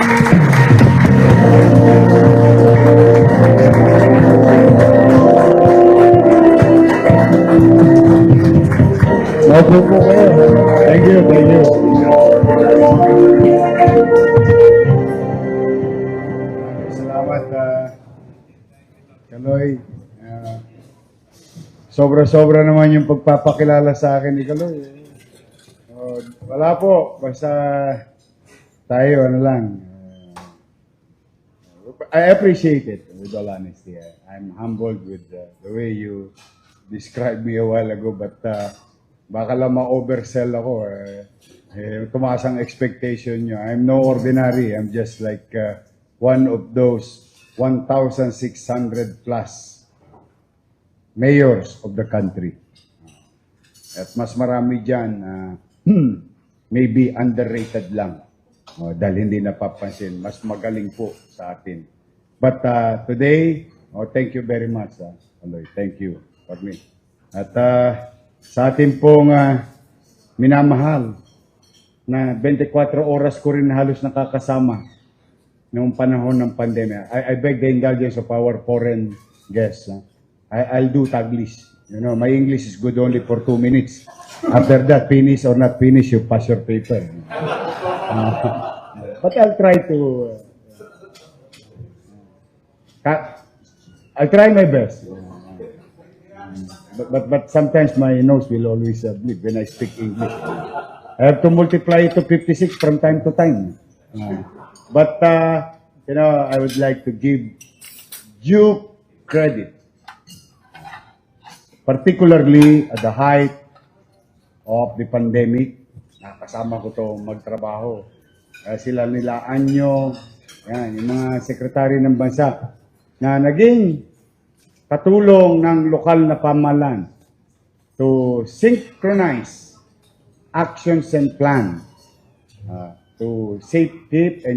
Opo po kayo. Thank you, thank you. Salamat, Kaloy. Sobra-sobra naman yung pagpapakilala sa akin ni Kaloy. Wala po, basta tayo, ano lang. I appreciate it, with all honesty. I'm humbled with the way you described me a while ago, but baka lang ma-oversell ako. Tumaas ang expectation nyo. I'm no ordinary. I'm just like one of those 1,600 plus mayors of the country. At mas marami dyan, maybe underrated lang. Dahil hindi napapansin. Mas magaling po sa atin. But today, thank you very much, Aloy. Thank you for me. At sa atin pong minamahal na 24 oras ko rin halos nakakasama noong panahon ng pandemya. I beg the indulgence of our foreign guests. I'll do Taglish. You know, my English is good only for 2 minutes. After that, finish or not finish, you pass your paper. But I'll try to... I'll try my best. But sometimes my nose will always bleed when I speak English. I have to multiply it to 56 from time to time. But you know, I would like to give due credit, particularly at the height of the pandemic. Nakasama ko to magtrabaho. Sila nila Anyo, yan, yung mga sekretary ng bansa na naging katulong ng lokal na pamahalaan to synchronize actions and plan to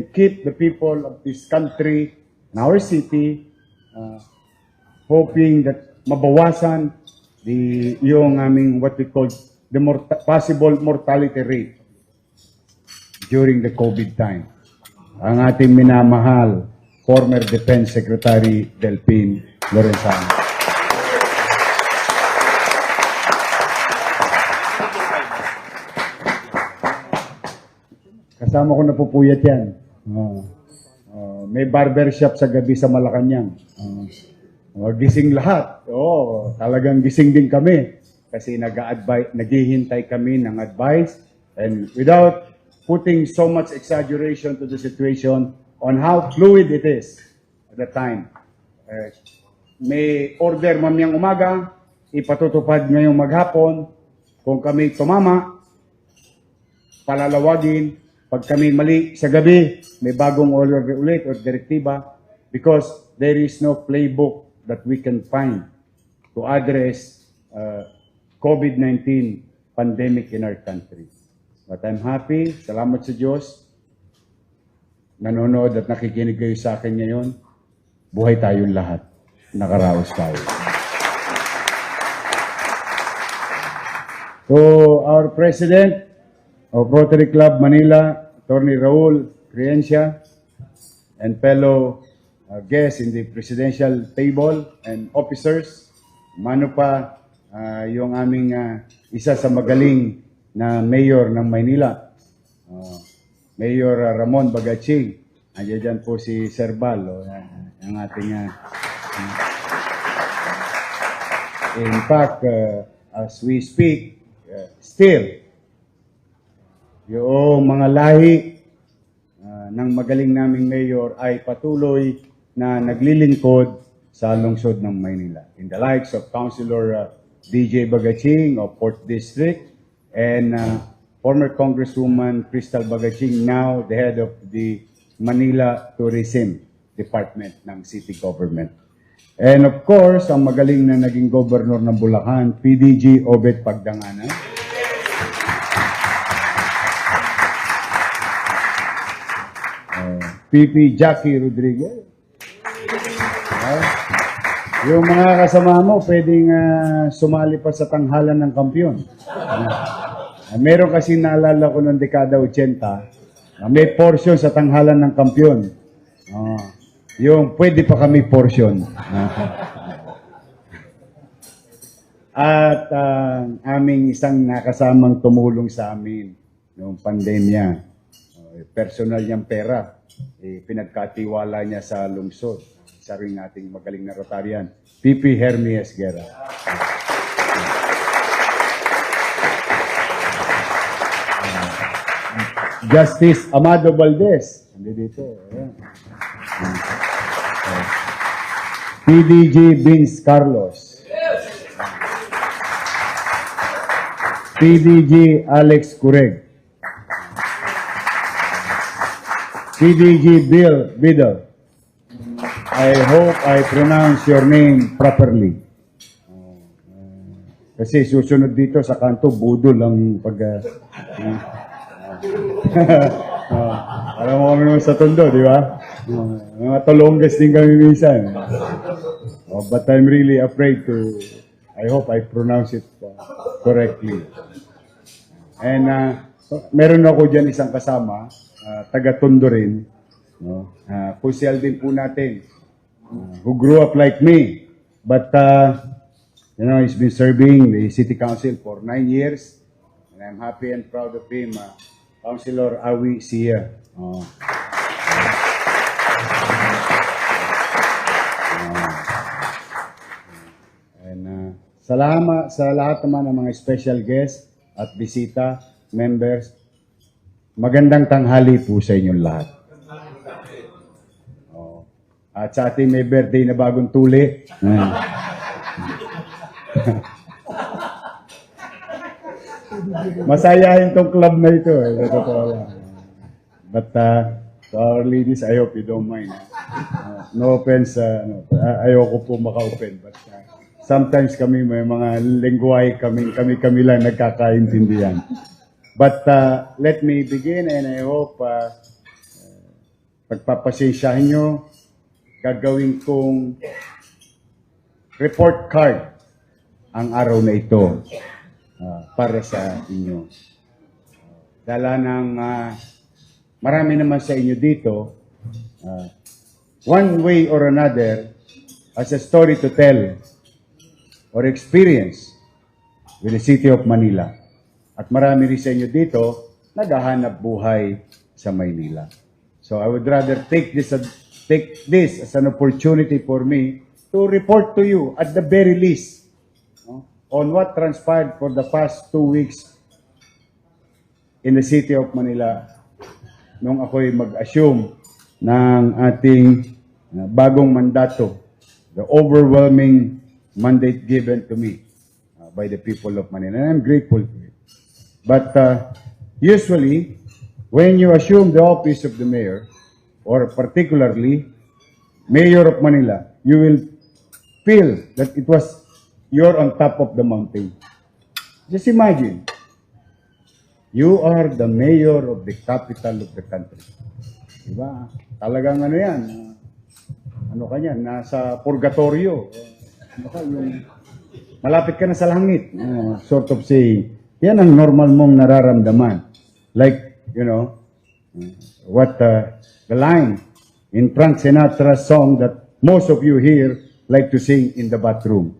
keep the people of this country and our city hoping that mabawasan yung aming what we call the possible mortality rate during the COVID time. Ang ating minamahal former Defense Secretary Delphine Lorenzano. Kasama ko napupuyat yan. May barbershop sa gabi sa Malacanang. Gising lahat. Talagang gising din kami. Kasi naghihintay kami ng advice. And without putting so much exaggeration to the situation on how fluid it is at the time. May order mamayang umaga, ipatutupad ngayong maghapon. Kung kami tumama, palalawagin. Pag kami mali sa gabi, may bagong order ulit o direktiba because there is no playbook that we can find to address COVID-19 pandemic in our country. But I'm happy, salamat sa Diyos, nanonood at nakikinig kayo sa akin ngayon, buhay tayong lahat. Nakaraos tayo. So, our President of Rotary Club Manila, Attorney Raul Creencia, and fellow guests in the presidential table and officers, mano pa yung aming isa sa magaling na mayor ng Maynila, Mayor Ramon Bagaching. Andiyan dyan po si Sir Bal, ang ating... in fact, as we speak, still, yung mga lahi ng magaling naming mayor ay patuloy na naglilingkod sa lungsod ng Maynila. In the likes of Councilor DJ Bagaching of 4th District and former Congresswoman Crystal Bagaching, now the head of the Manila Tourism Department ng City Government. And of course, ang magaling na naging governor ng Bulacan, PDG Obet Pagdanganan. PP Jackie Rodriguez. Yung mga kasama mo, pwedeng sumali pa sa tanghalan ng kampiyon. Meron kasi naalala ko noong dekada 80, May portion sa tanghalan ng kampyon. Yung pwede pa kami portion. At aming isang nakasamang tumulong sa amin noong pandemya. Personal niyang pera. Pinagkatiwala niya sa lungsod. Isa rin nating magaling na Rotarian. PP Hermes Guerra. Justice Amado Valdez. Hindi dito. PDG Vince Carlos. PDG Alex Cureg. PDG Bill Biddle. I hope I pronounce your name properly. Kasi susunod dito sa kanto, budol ang pag... alam mo kami naman sa Tondo, di ba? Mga tolonggas din kami minsan. But I'm really afraid to... I hope I pronounce it correctly. And meron ako dyan isang kasama, taga-Tondo rin. Kusyal din po natin, who grew up like me. But, he's been serving the City Council for 9 years. And I'm happy and proud of him, Councilor Awi Sia. Salamat sa lahat naman ng mga special guests at bisita, members. Magandang tanghali po sa inyong lahat. At sa ating may birthday na bagong tuli. Masayahin tong club na ito. But to our ladies, I hope you don't mind. No offense, ayoko po maka-open. But sometimes kami may mga lengguwahe kami lang nagkakaintindihan. But let me begin and I hope pagpapasensyahan nyo, gagawin kong report card ang araw na ito para sa inyo. Dala ng marami naman sa inyo dito, one way or another, as a story to tell, or experience with the City of Manila. At marami rin sa inyo dito, naghahanap buhay sa Maynila. So I would rather take this as an opportunity for me to report to you at the very least on what transpired for the past 2 weeks in the City of Manila nung ako'y mag-assume ng ating bagong mandato, the overwhelming mandate given to me by the people of Manila. And I'm grateful for it. But usually, when you assume the office of the mayor, or particularly mayor of Manila, you will feel that you're on top of the mountain. Just imagine, you are the mayor of the capital of the country. Diba? Talagang ano yan, ano ka yan, nasa purgatorio. Malapit ka na sa langit. Sort of saying, yan ang normal mong nararamdaman. Like, what the line in Frank Sinatra's song that most of you here like to sing in the bathroom.